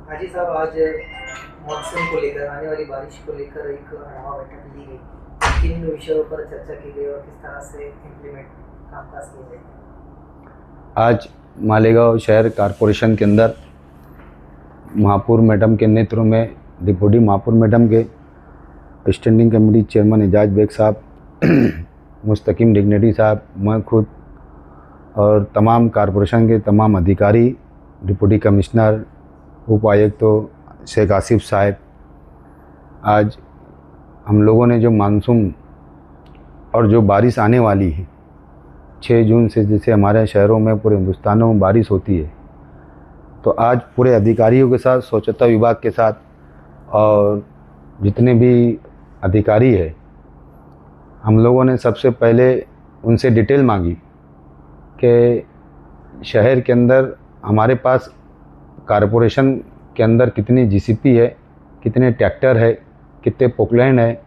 हाजी साहब, आज मॉनसून को लेकर, आने वाली बारिश को लेकर एक आढावा बैठक ली गई। किन विषयों पर चर्चा की गई और किस तरह से इम्प्लीमेंट कामकाज किए जाए? आज मालेगांव शहर कॉरपोरेशन के अंदर महापौर मैडम के नेतृत्व में डिप्टी महापौर मैडम के standing committee chairman Ejaz Baig साहब, मुस्तकीम डिग्नेटी साहब, मैं खुद और तमाम कॉरपोरेशन के तमाम अधिकारी, डिप्टी कमिश्नर, उपायुक्त तो शेख आसिफ साहब, आज हम लोगों ने जो मानसून और जो बारिश आने वाली है 6 जून से, जैसे हमारे शहरों में पूरे हिंदुस्तान में बारिश होती है, तो आज पूरे अधिकारियों के साथ, स्वच्छता विभाग के साथ और जितने भी अधिकारी है, हम लोगों ने सबसे पहले उनसे डिटेल मांगी कि शहर के अंदर हमारे पास कॉरपोरेशन के अंदर कितनी जीसीपी है, कितने ट्रैक्टर है, कितने पोकलैंड है।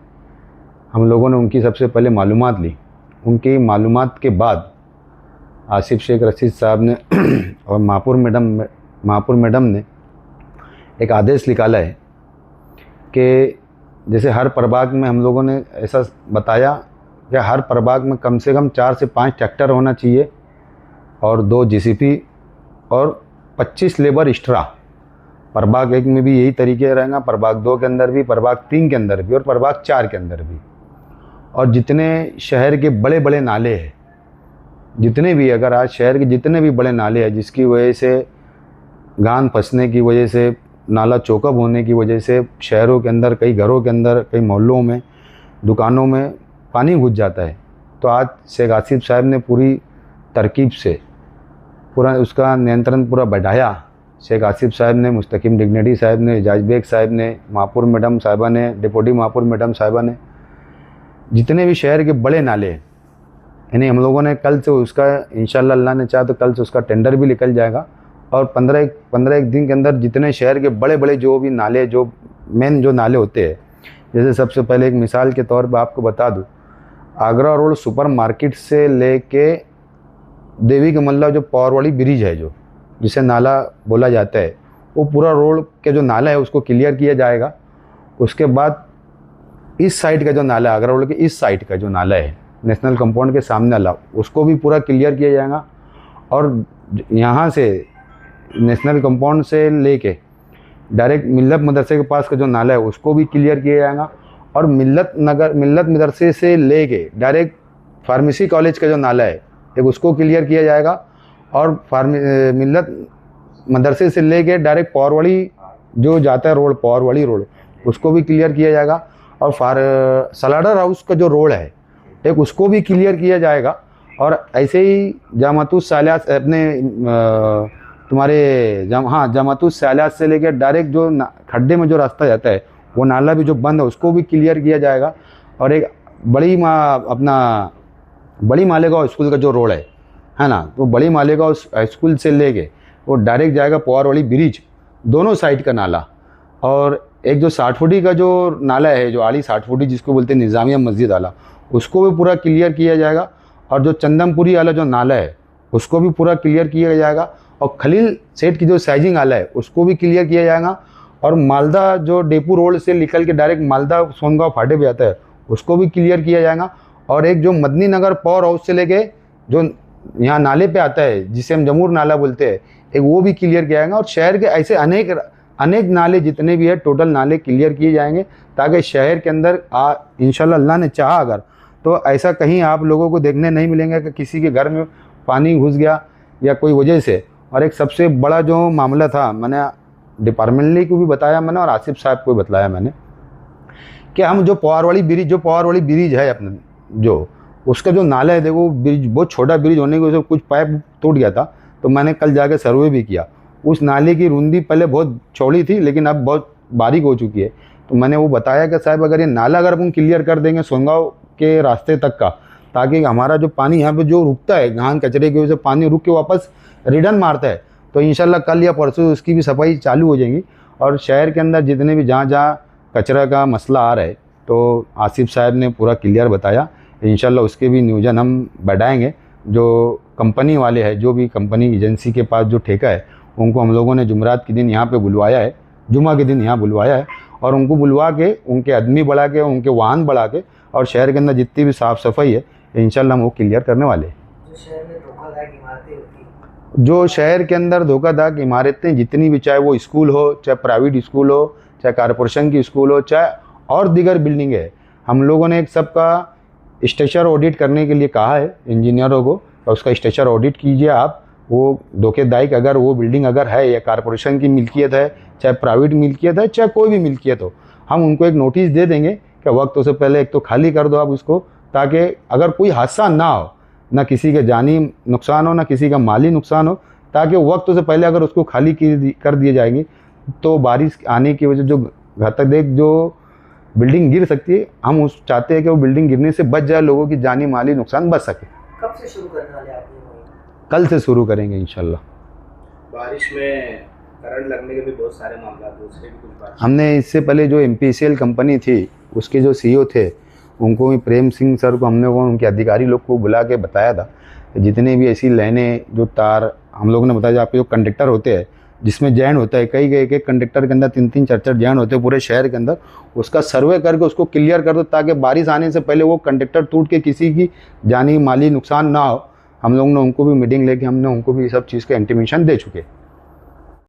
हम लोगों ने उनकी सबसे पहले मालूमात ली। उनकी मालूमात के बाद आसिफ शेख रशीद साहब ने और महापौर मैडम ने एक आदेश निकाला है कि जैसे हर प्रभाग में हम लोगों ने ऐसा बताया कि हर प्रभाग में कम से कम 4 से 5 ट्रैक्टर होना चाहिए और 2 जीसीपी और 25 लेबर एक्स्ट्रा। प्रभाग 1 में भी यही तरीके रहेगा, प्रभाग 2 के अंदर भी, प्रभाग 3 के अंदर भी और प्रभाग 4 के अंदर भी। और जितने शहर के बड़े बड़े नाले हैं, जितने भी, अगर आज शहर के जितने भी बड़े नाले हैं जिसकी वजह से गान फंसने की वजह से, नाला चौकअप होने की वजह से शहरों के अंदर, कई घरों के अंदर, कई मोहल्लों में, दुकानों में पानी घुस जाता है, तो आज शेख आसिफ साहब ने पूरी तरकीब से पूरा उसका नियंत्रण पूरा बढ़ाया। शेख आसिफ साहब ने, मुस्तकीम डिग्नेटी साहब ने, एजाज बेग साहब ने, महापौर मैडम साहिबा ने, डिप्टी महापौर मैडम साहिबा ने, जितने भी शहर के बड़े नाले हैं, यानी हम लोगों ने कल से उसका, इंशाल्लाह अल्लाह ने चाहा तो कल से उसका टेंडर भी निकल जाएगा। और 15 दिन के अंदर जितने शहर के बड़े बड़े जो भी नाले, जो मेन जो नाले होते हैं, जैसे सबसे पहले एक मिसाल के तौर पर आपको बता दूं, आगरा रोड सुपर मार्केट से लेके देवी के मल्ला जो पावरवाड़ी ब्रिज है, जो जिसे नाला बोला जाता है, वो पूरा रोड के जो नाला है उसको क्लियर किया जाएगा। उसके बाद इस साइड का जो नाला है, आगरा रोड के इस साइड का जो नाला है, नेशनल कंपाउंड के सामने वाला, उसको भी पूरा क्लियर किया जाएगा। और यहाँ से नेशनल कंपाउंड से लेके डायरेक्ट मिल्लत मदरसे के पास का जो नाला है उसको भी क्लियर किया जाएगा। और मिल्लत मदरसे से लेके डायरेक्ट फार्मेसी कॉलेज का जो नाला है एक उसको क्लियर किया जाएगा। और मिल्लत मदरसे से लेके डायरेक्ट पावरवाड़ी जो जाता है रोड, पावरवाड़ी रोड, उसको भी क्लियर किया जाएगा। और सलाडर हाउस का जो रोड है एक उसको भी क्लियर किया जाएगा। और ऐसे ही जामातुस सालियात अपने जामातुस सालियात से लेकर डायरेक्ट जो खड्डे में जो रास्ता जाता है वो नाला भी जो बंद है उसको भी क्लियर किया जाएगा। और एक बड़ी मालेगांव स्कूल का जो रोड है ना, तो बड़ी मालेगांव स्कूल से लेके वो डायरेक्ट जाएगा पावरवाड़ी ब्रिज, दोनों साइड का नाला। और एक जो 60 फुटी का जो नाला है, जो आली 60 फुटी जिसको बोलते हैं निज़ामिया मस्जिद वाला, उसको भी पूरा क्लियर किया जाएगा। और जो चंदमपुरी वाला जो नाला है उसको भी पूरा क्लियर किया जाएगा। और खलील सेठ की जो साइजिंग आला है उसको भी क्लियर किया जाएगा। और मालदा जो डेपू रोड से निकल के डायरेक्ट मालदा सोनगांव फाटे पे जाता है उसको भी क्लियर किया जाएगा। और एक जो मदनी नगर पावर हाउस से लेके जो यहाँ नाले पे आता है जिसे हम जमूर नाला बोलते हैं, एक वो भी क्लियर किया जाएगा। और शहर के ऐसे अनेक नाले जितने भी है, टोटल नाले क्लियर किए जाएंगे, ताकि शहर के अंदर इंशाल्लाह अल्लाह ने चाहा अगर तो ऐसा कहीं आप लोगों को देखने नहीं मिलेंगे कि किसी के घर में पानी घुस गया या कोई वजह से। और एक सबसे बड़ा जो मामला था, मैंने डिपार्टमेंटली को भी बताया मैंने और आसिफ साहब को भी बताया मैंने, कि हम जो पावरवाड़ी ब्रिज है अपने, जो उसका जो नाला है, देखो ब्रिज बहुत छोटा ब्रिज होने की वजह से कुछ पाइप टूट गया था, तो मैंने कल जाके सर्वे भी किया। उस नाले की रुंदी पहले बहुत चौड़ी थी लेकिन अब बहुत बारीक हो चुकी है। तो मैंने वो बताया कि साहब अगर ये नाला अगर हम क्लियर कर देंगे सोनगांव के रास्ते तक का, ताकि हमारा जो पानी यहाँ पे जो रुकता है, घान कचरे की वजह से पानी रुक के वापस रिटर्न मारता है, तो इंशाल्लाह कल या परसों उसकी भी सफाई चालू हो जाएगी। और शहर के अंदर जितने भी जहाँ कचरा का मसला आ रहा है, तो आसिफ साहब ने पूरा क्लियर बताया। इंशाल्लाह उसके भी नियोजन हम बढ़ाएंगे। जो कंपनी वाले हैं, जो भी कंपनी एजेंसी के पास जो ठेका है, उनको हम लोगों ने जुमरात के दिन यहाँ पे बुलवाया है जुमा के दिन यहाँ बुलवाया है और उनको बुलवा के उनके आदमी बढ़ा के उनके वाहन बढ़ा के और शहर के अंदर जितनी भी साफ़ सफाई है इंशाल्लाह हम वो क्लियर करने वाले हैं। जो शहर में धोखादायक इमारतें होती हैं, जो शहर के अंदर धोखाधड़ी इमारतें जितनी भी, चाहे वो स्कूल हो, चाहे प्राइवेट स्कूल हो, चाहे कॉरपोरेशन की स्कूल हो, चाहे और दीगर बिल्डिंग है, हम लोगों ने एक सबका स्ट्रक्चर ऑडिट करने के लिए कहा है इंजीनियरों को, और उसका स्ट्रक्चर ऑडिट कीजिए आप। वो धोखेदायक अगर वो बिल्डिंग अगर है या कॉरपोरेशन की मिल्कियत है, चाहे प्राइवेट मिल्कियत है, चाहे कोई भी मिल्कियत हो, हम उनको एक नोटिस दे देंगे कि वक्त से पहले एक तो खाली कर दो आप उसको, ताकि अगर कोई हादसा ना हो, ना किसी के जानी नुकसान हो, ना किसी का माली नुकसान हो, ताकि वक्त से पहले अगर उसको खाली कर दिए जाएंगे तो बारिश आने की वजह जो घातक जो बिल्डिंग गिर सकती है, हम उस चाहते हैं कि वो बिल्डिंग गिरने से बच जाए, लोगों की जानी माली नुकसान बच सके। कब से शुरू करने वाले आप ये मुहिम? कल से शुरू करेंगे इंशाल्लाह। बारिश में करंट लगने के भी बहुत सारे मामला थे, उसके भी कुछ बात। हमने इससे पहले जो MPCL कंपनी थी उसके जो CEO थे उनको भी प्रेम सिंह सर को हमने वो उनके अधिकारी लोग को बुला के बताया था कि जितने भी ऐसी लाइनें जो तार हम लोगों ने बताया, आपके जो कंडक्टर होते हैं जिसमें जैन होता है, कई एक कंडक्टर के अंदर 3-3 4-4 जैन होते हैं पूरे शहर के अंदर, उसका सर्वे करके उसको क्लियर कर दो ताकि बारिश आने से पहले वो कंडक्टर टूट के किसी की जानी माली नुकसान ना हो। हम लोगों ने उनको भी मीटिंग लेके हमने उनको भी सब चीज़ का इंटीमेशन दे चुके।